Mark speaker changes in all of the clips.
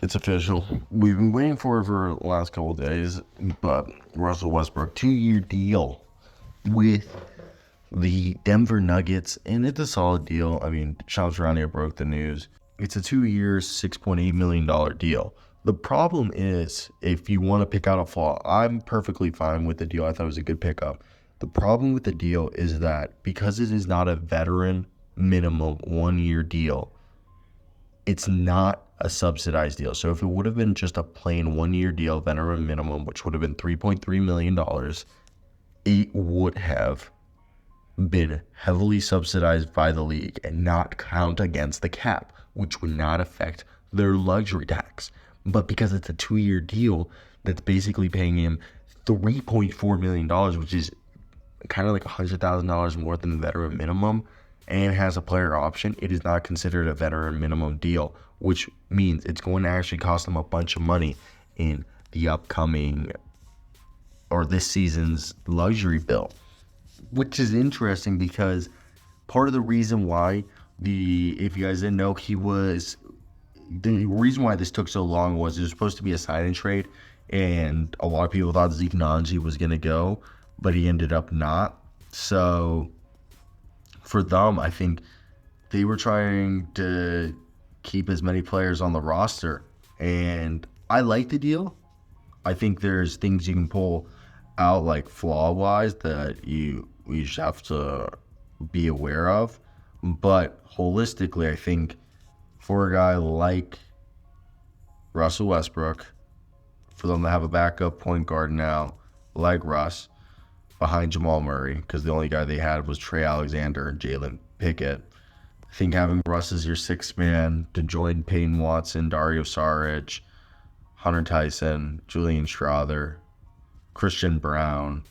Speaker 1: It's official. We've been waiting for the last couple of days, but Russell Westbrook 2-year deal with the Denver Nuggets, and it's a solid deal. I mean, Shams Charania broke the news. It's a 2-year, $6.8 million deal. The problem is, if you want to pick out a flaw, I'm perfectly fine with the deal. I thought it was a good pickup. The problem with the deal is that because it is not a veteran minimum 1-year deal, it's not a subsidized deal. So if it would have been just a plain 1-year deal, veteran minimum, which would have been $3.3 million, it would have been heavily subsidized by the league and not count against the cap, which would not affect their luxury tax. But because it's a 2-year deal that's basically paying him $3.4 million, which is kind of like $100,000 more than the veteran minimum, and has a player option, it is not considered a veteran minimum deal, which means it's going to actually cost them a bunch of money in the upcoming or this season's luxury bill, which is interesting because part of the reason why if you guys didn't know, the reason why this took so long was it was supposed to be a sign and trade, and a lot of people thought Zeke Nnaji was going to go, but he ended up not. So for them, I think they were trying to keep as many players on the roster, and I like the deal. I think there's things you can pull out, like flaw-wise, that you just have to be aware of. But holistically, I think for a guy like Russell Westbrook, for them to have a backup point guard now, like Russ, behind Jamal Murray, because the only guy they had was Trey Alexander and Jalen Pickett. I think having Russ as your sixth man to join Peyton Watson, Dario Saric, Hunter Tyson, Julian Strawther, Christian Brown,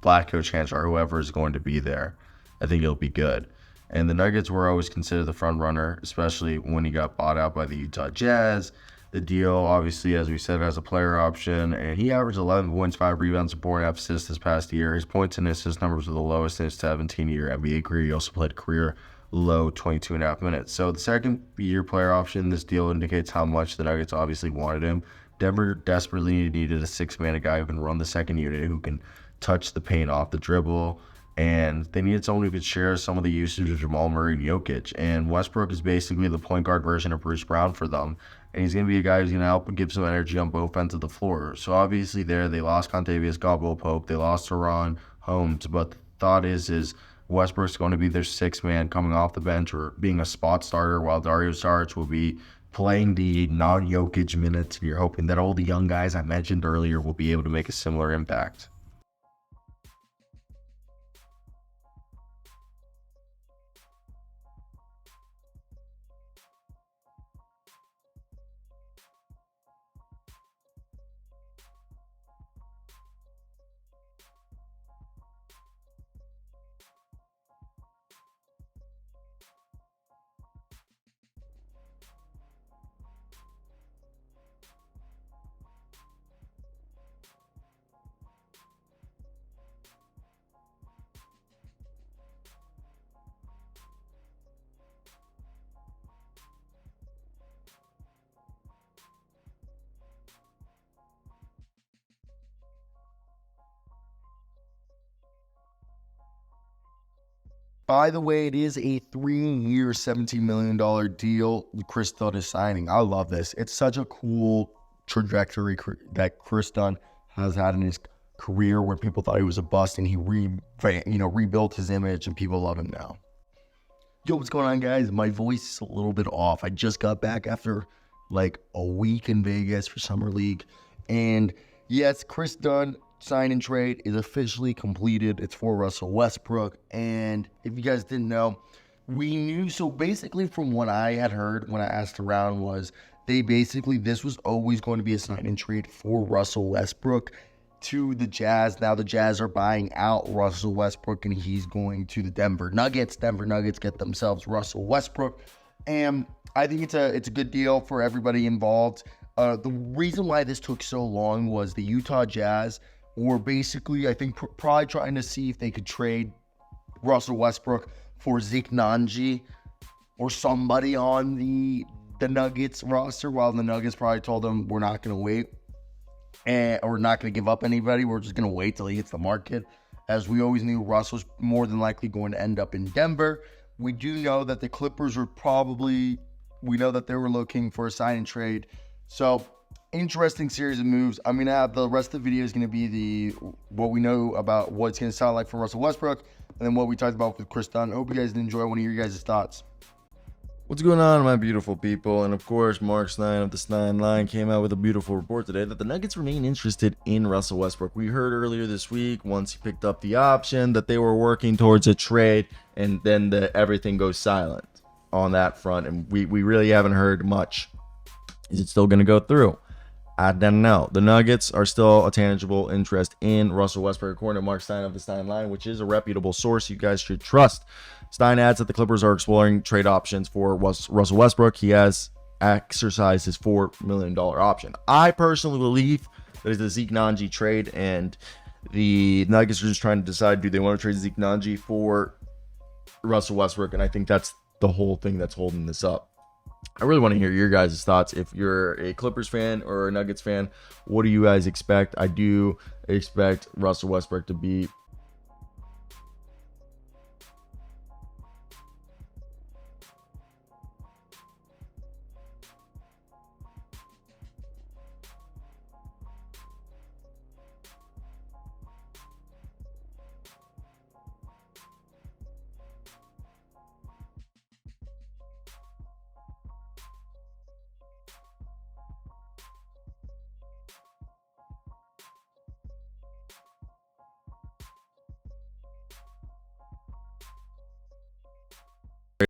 Speaker 1: Vlatko Chanchar, whoever is going to be there, I think it'll be good. And the Nuggets were always considered the front runner, especially when he got bought out by the Utah Jazz. The deal, obviously, as we said, has a player option, and he averaged 11 points, 5 rebounds, and 4.5 assists this past year. His points and assist numbers were the lowest in his 17-year NBA career. He also played career low 22.5 minutes. So the second-year player option, this deal indicates how much the Nuggets obviously wanted him. Denver desperately needed a six-man, a guy who can run the second unit, who can touch the paint off the dribble, and they needed someone who could share some of the usage of Jamal Murray and Jokic. And Westbrook is basically the point guard version of Bruce Brown for them. And he's going to be a guy who's going to help and give some energy on both ends of the floor. So obviously there, they lost Contavious Caldwell-Pope, they lost Teron Holmes, but the thought is Westbrook's going to be their sixth man coming off the bench or being a spot starter, while Dario Saric will be playing the non-Jokic minutes. And you're hoping that all the young guys I mentioned earlier will be able to make a similar impact. By the way, it is a 3-year, $17 million deal Chris Dunn is signing. I love this. It's such a cool trajectory that Chris Dunn has had in his career, where people thought he was a bust, and he rebuilt his image, and people love him now. Yo, what's going on, guys? My voice is a little bit off. I just got back after like a week in Vegas for Summer League. And yes, Chris Dunn sign and trade is officially completed. It's for Russell Westbrook. And if you guys didn't know, we knew. So basically, from what I had heard when I asked around, was this was always going to be a sign and trade for Russell Westbrook to the Jazz. Now the Jazz are buying out Russell Westbrook, and he's going to the Denver Nuggets. Denver Nuggets get themselves Russell Westbrook, and I think it's a good deal for everybody involved. The reason why this took so long was the Utah Jazz were basically, I think, probably trying to see if they could trade Russell Westbrook for Zeke Nnaji or somebody on the the Nuggets roster, while the Nuggets probably told them we're not going to wait and we're not going to give up anybody. We're just going to wait till he hits the market. As we always knew, Russ was more than likely going to end up in Denver. We do know that the Clippers were we know that they were looking for a sign and trade. So, interesting series of moves. I'm going to have the rest of the video is going to be what we know about what it's going to sound like for Russell Westbrook, and then what we talked about with Chris Dunn. I hope you guys enjoy. I want to hear your guys' thoughts.
Speaker 2: What's going on, my beautiful people? And of course, Mark Stein of the Stein Line came out with a beautiful report today that the Nuggets remain interested in Russell Westbrook. We heard earlier this week, once he picked up the option, that they were working towards a trade, and then everything goes silent on that front, and we really haven't heard much. Is it still going to go through? I don't know. The Nuggets are still a tangible interest in Russell Westbrook, according to Mark Stein of the Stein Line, which is a reputable source you guys should trust. Stein adds that the Clippers are exploring trade options for Russell Westbrook. He has exercised his $4 million option. I personally believe that it's a Zeke Nnaji trade, and the Nuggets are just trying to decide, do they want to trade Zeke Nnaji for Russell Westbrook? And I think that's the whole thing that's holding this up. I really want to hear your guys' thoughts. If you're a Clippers fan or a Nuggets fan, what do you guys expect? I do expect Russell Westbrook to be